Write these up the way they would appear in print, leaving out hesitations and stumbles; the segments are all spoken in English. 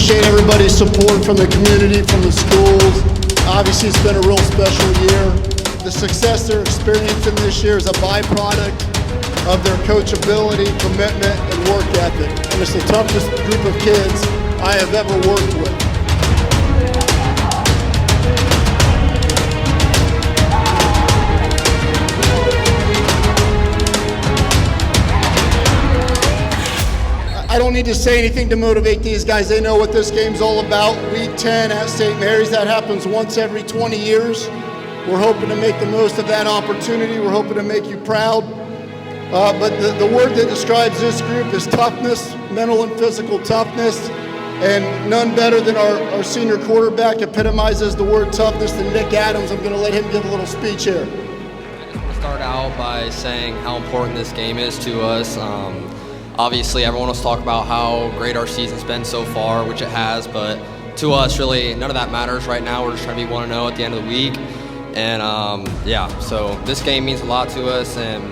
appreciate everybody's support from the community, from the schools. Obviously, it's been a real special year. The success they're experiencing this year is a byproduct of their coachability, commitment, and work ethic. And it's the toughest group of kids I have ever worked with. I don't need to say anything to motivate these guys. They know what this game's all about. Week 10 at St. Mary's, that happens once every 20 years. We're hoping to make the most of that opportunity. We're hoping to make you proud. But the word that describes this group is toughness, mental and physical toughness. And none better than our senior quarterback epitomizes the word toughness than Nick Adams. I'm going to let him give a little speech here. I just want to start out by saying how important this game is to us. Obviously, everyone wants to talk about how great our season's been so far, which it has, but to us, really, none of that matters right now. We're just trying to be 1-0 at the end of the week. And, so this game means a lot to us, and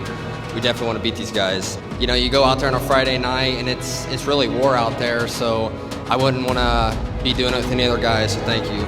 we definitely want to beat these guys. You know, you go out there on a Friday night, and it's really war out there, so I wouldn't want to be doing it with any other guys, so thank you.